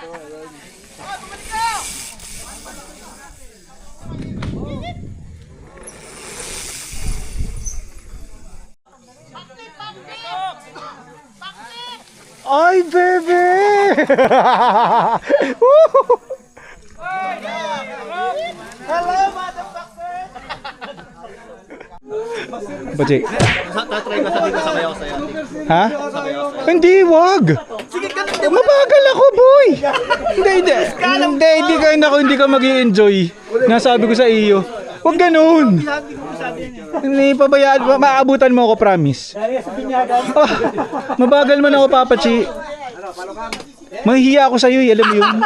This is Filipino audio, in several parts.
Ay, bebe! Hello, motherfucker! Bachi. Tatry ko sabi ko sabay ako sa'yo. Ha? Hindi, wag! Mabagal ako, boy! Hindi ka mag-i-enjoy. Nasabi ko sa iyo. Wag ganun! Hindi, pabayaan. Maaabutan mo ako, promise. Mabagal man ako, Papachi. Mahihiya ako sa'yo, alam mo yun.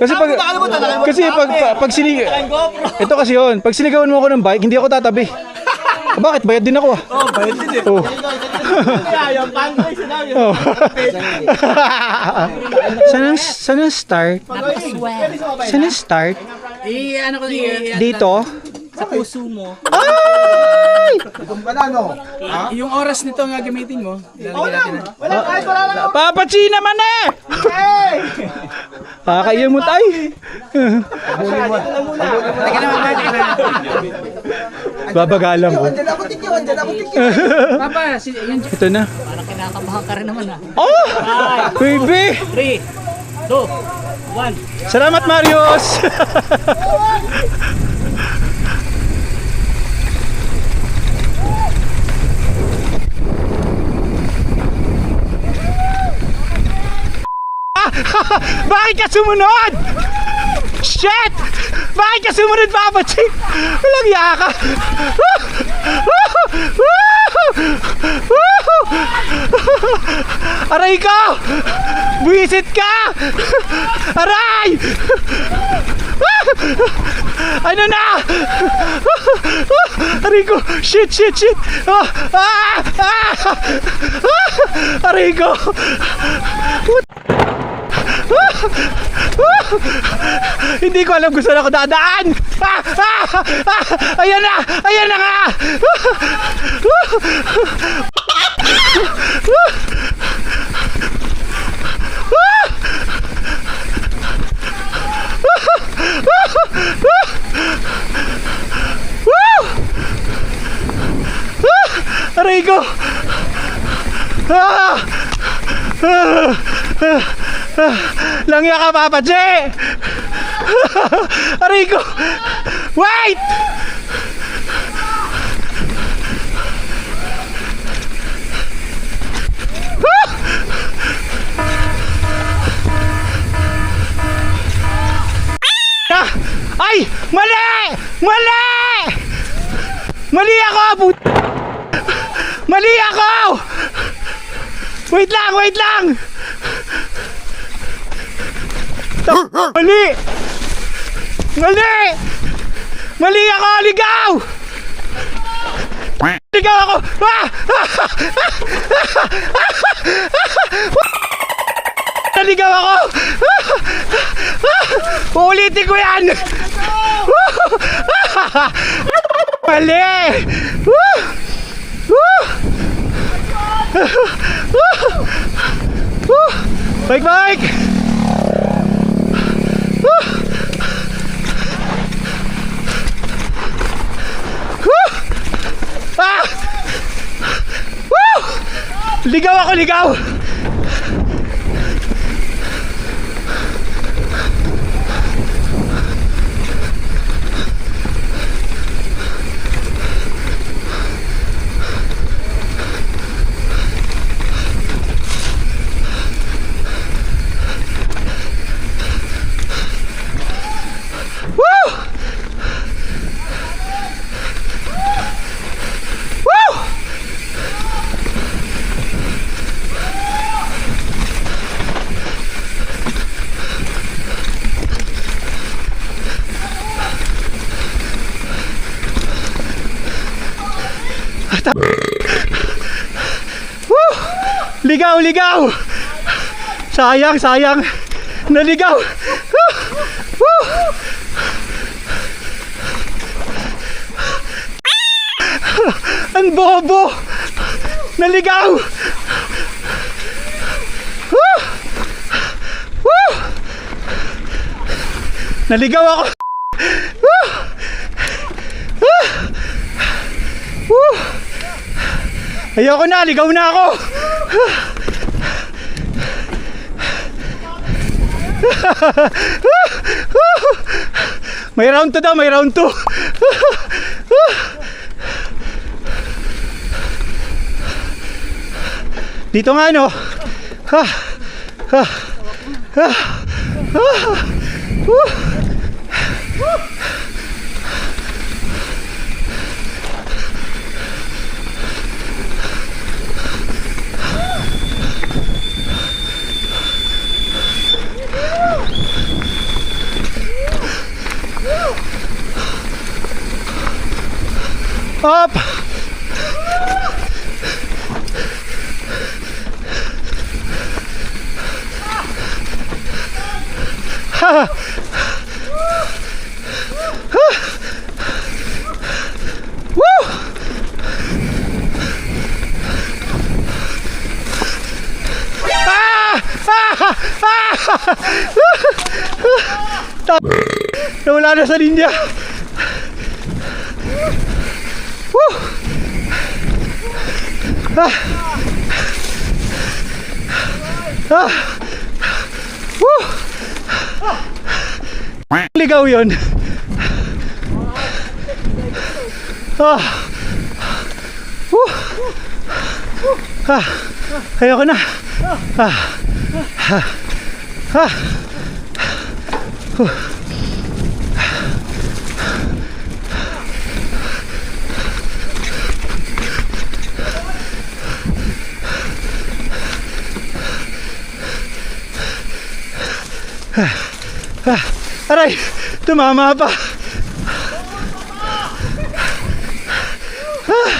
Kasi pag sinigaw, ito kasi yun, pag sinigawan mo ako ng bike, hindi ako tatabi. Bakit? Bayad din ako ah. Oh, bayad din eh. Oh. Oh. Saan ang start? Saan ang start? Ano ko Dito? sa puso mo. Ay! Yung oras nito nga gamitin mo. Lalagyan natin. Oh. Papachi naman eh! Kakaiyan mo tayo. Babagalan ko. Papa, Ito na. parang kinakabahan ka rin naman ah. Oh! Baby! 3, 2, 1. Salamat, Marius! Bakit ka sumunod? Shit! Bakit ka sumunod, Papachi? Walang yaka! Aray ko! Buwisit ka! Aray! Ano na? Aray ko! Shit! Aray ko! Hindi ko alam kung saan ako dadaan. Ayan na nga. Aray ko. Langya ka, Papachi! Aray ko! Wait! Ay! Mali! Mali! Mali ako! Mali ako! Wait lang! Mali! Mali ako! Ligaw! Ligaw ako! Naligaw ako! Uulitin ko yan! Mali! Bike! Ligaw ako, ligaw! Ligaw! Sayang! Naligaw! Ang bobo! Naligaw! Naligaw ako. Woo! Ah! Woo! Ayoko na, ligaw na ako. May round 2 daw, may round 2. Dito nga no. Ha. Ha. Ha. Ha. Up. Ha. Woo. Ah! Ah! Ah! Nawala na sa linya. Woo! Ah! Ah! Woo! Ligaw yun. Ah! Woo! Ah! Ayoko na. Ah! Ah! Ah! Aray! Tumama pa! Woo!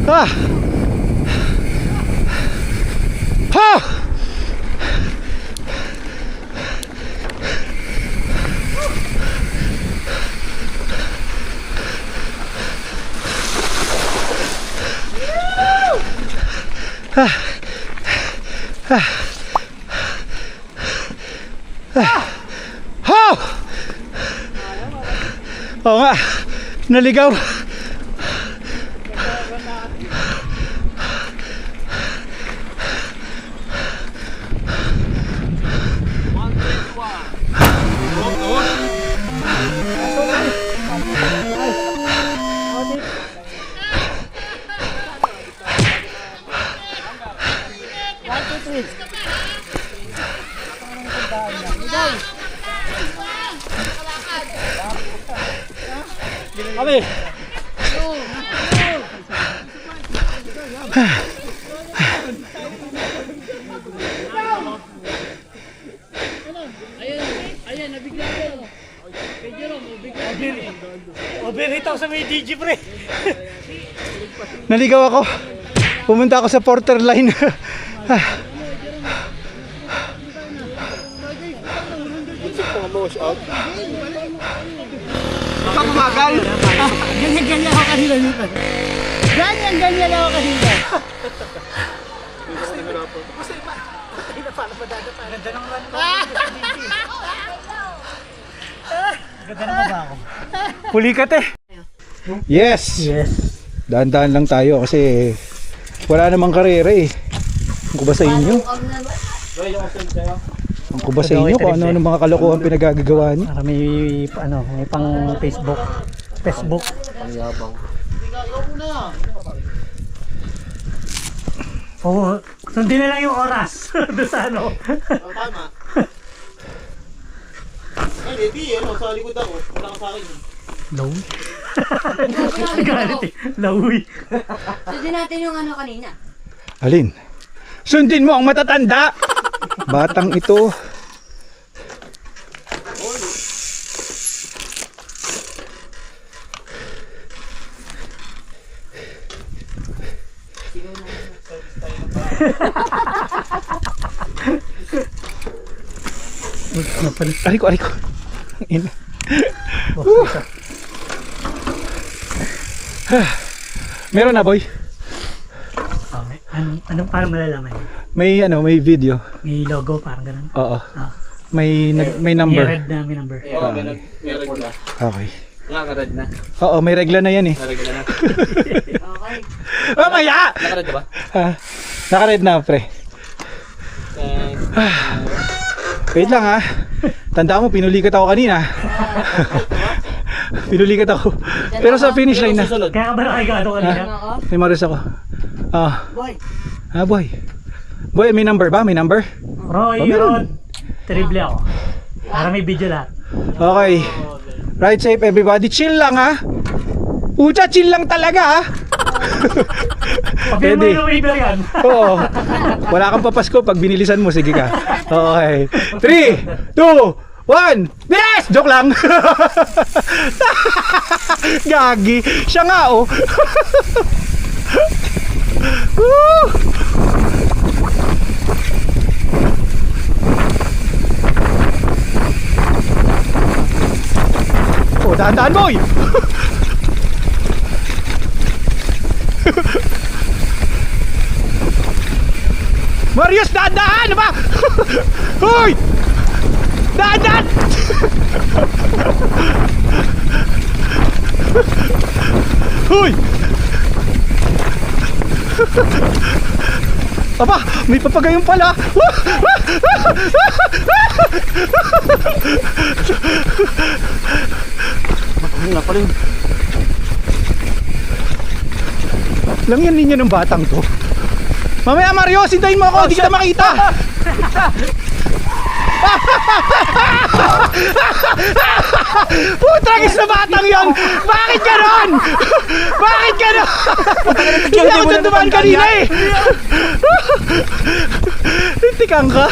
Ah! Ha! Oo nga, naligaw. Kami. Ayan, nabigla ko. Kay Jerome, nabigla. Overhit ako sa may DG pre. Naligaw ako. Pumunta ako sa Porter line. Pagmagal. Ganyan ako kanila dito. Ganyan ako kanila. Ganda naman ba ako? Pulikat eh. Yes. Yes. Dahan-dahan lang tayo kasi wala namang karera eh. Ang kuba sa inyo. Ang kuba sa inyo kung ano mga kalokohan pinagagagawa niyo. Para may pang Facebook. Oo, sundin na lang yung oras. Doon sa ano. Tama. Ay, di, sa likod ako. Wala ka sa akin. No. Galit eh. Lawi. Sundin natin yung ano kanina. Alin? Sundin mo ang matatanda. Batang ito. Aray ko. Ina. Meron na, boy. Okay. Anong parang malalaman? May video. May logo, parang ganun. Oo. Ah. May May number. red na, may number. Oo, may regla. Okay. Nakakarad na. Oo, may regla na yan eh. Naregla na. Mamaya! Nakakarad ba? Ha? Naka-red na, pre. Wait lang ha. Tandaan mo, pinulikat ako kanina. Pinulikat ako. Pero sa finish line na. Kaya ka ba nakikado kanina? May maris ako. Boy. Boy, may number ba? May number? Roy, meron. yun. Terrible ako. Para may video lahat. Okay. Ride safe everybody. Chill lang ha. Ucha, chill lang talaga ha. Pag Pwede. may waiver yan. Oo. Wala kang papasko pag binilisan mo. Sige ka. Okay. 3, 2, 1. Yes! Joke lang. Gagi. Siya nga oh. Woo! Oh, dahan-dahan boy. Marius, dahan-dahan ba? Hoy! Dahan-dahan! Hoy! Aba, may papagayong pala. Wala pa rin. Lang yan linya ng batang to. Mamaya Mario, sintayin mo ako, di kita makita. Putragis na batang yan. Bakit ganon? Bakit ganon? Hindi ako dyan dumaan kanina eh. Tikang ka.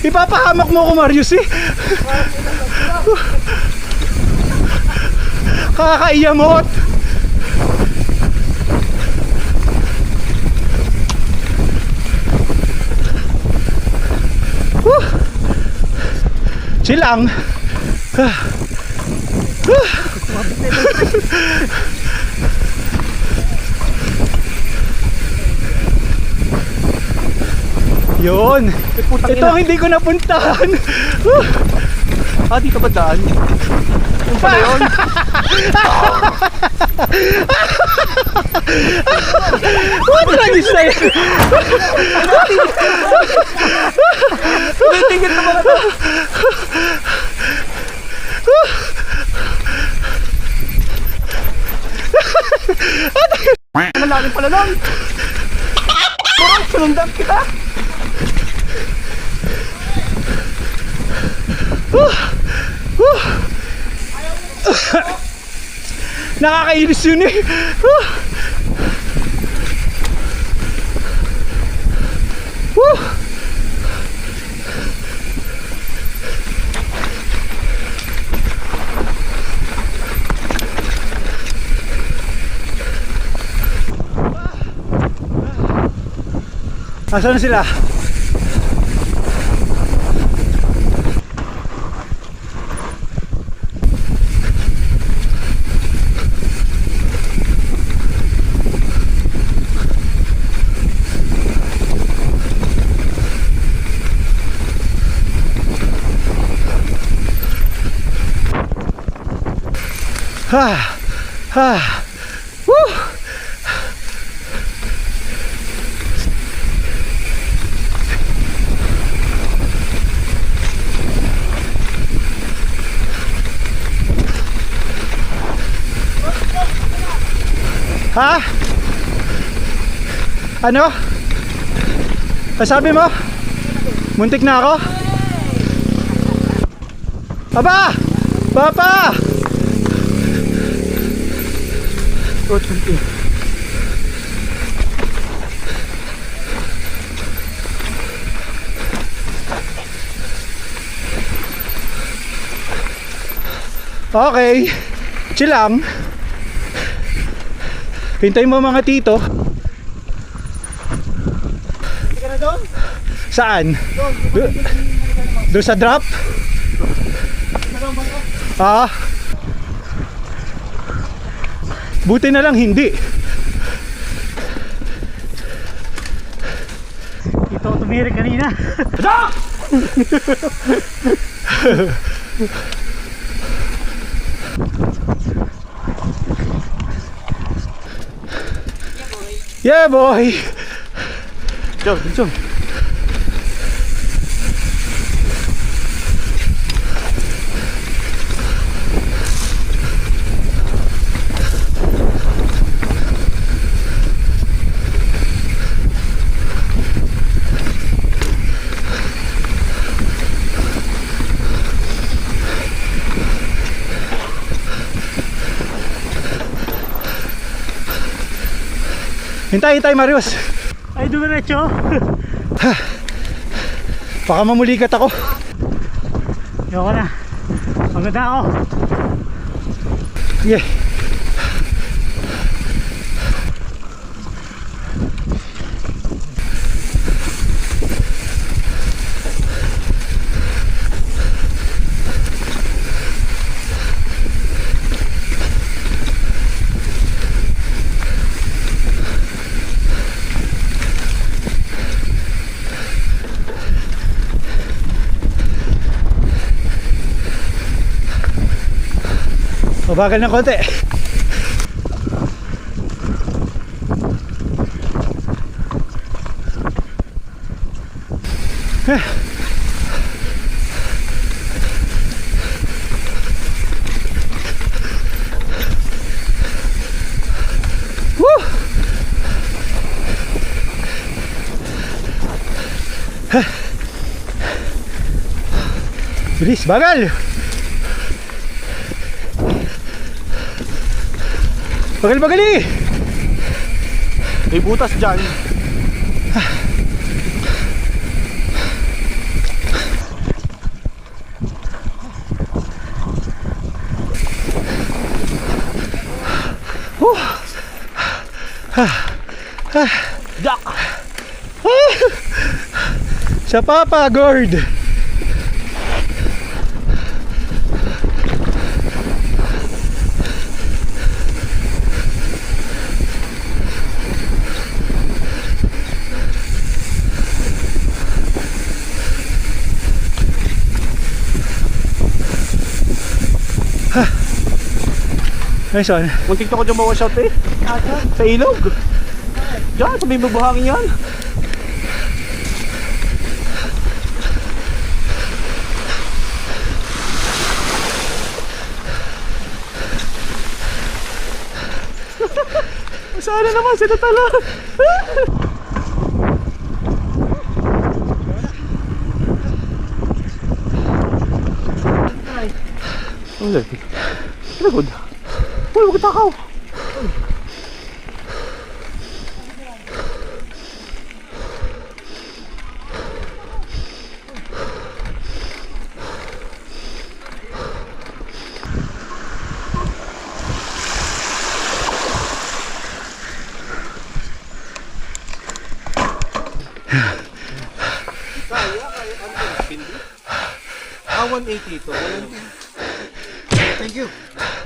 Ipapahamak mo ko Marius eh. Kakaiyamot. Chill lang. Yun. Ito ang hindi ko napuntahan. Di ka ba daan? Yung pala yun. What ragis na yan? Tingin naman ito. Ang lalim pala nun. Parang sunundan kita. Nakakainis yun eh. Asan na sila? Woo! Ha? Ano? Sabi mo? Muntik na ako? Aba! Papa! Okay. Chill lang. Hintayin mo mga tito. Hindi ka na doon? Saan? Doon sa drop? Ah. Buti na lang hindi. Ito ako tumirik kanina. Yeah boy. Jom, jom. Hintay, Marius. Ay, dumiretso. Baka mamulikat ako. Ayoko na. Pagod ako. Yeah. Mabagal ng konti. Woo! Bilis, bagal! Bagal-bagali! May butas dyan. Dak! Sa papa, Gord! Nice one. Muntik na ko dyan mawash out eh. Sa ilog. Diyan, sa may mabuhangin yan. Sana naman sila tala. Ang lagi. Pinagod. Uy, huwag takaw. Ah, 180 ito. Thank you.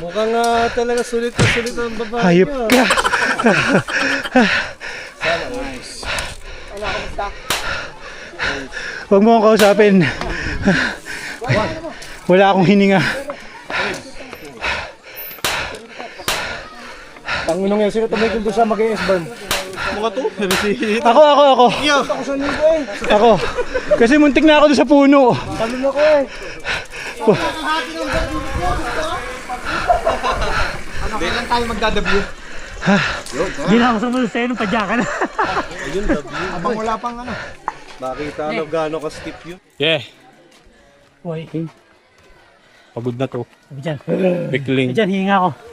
Mukhang talaga sulit na sulit ang babae. Hayop ka! Huwag mo akong kausapin. Wala akong hininga. Tanginong yan, sino tumigil doon sa mag-e-S-burn? Mga to? Ako. Ako. Kasi muntik na ako doon sa puno. Tanong ako eh. Hindi lang tayo magdadabyo. Hindi na ako sumunod sa'yo nung padya ka na. Ayun, W. Abang wala pang ano. Nakita na gano'n ka-steep yun. Yeah. Uy, Pagod na to. sabi dyan. Bigling. Sabi dyan, hihinga ako.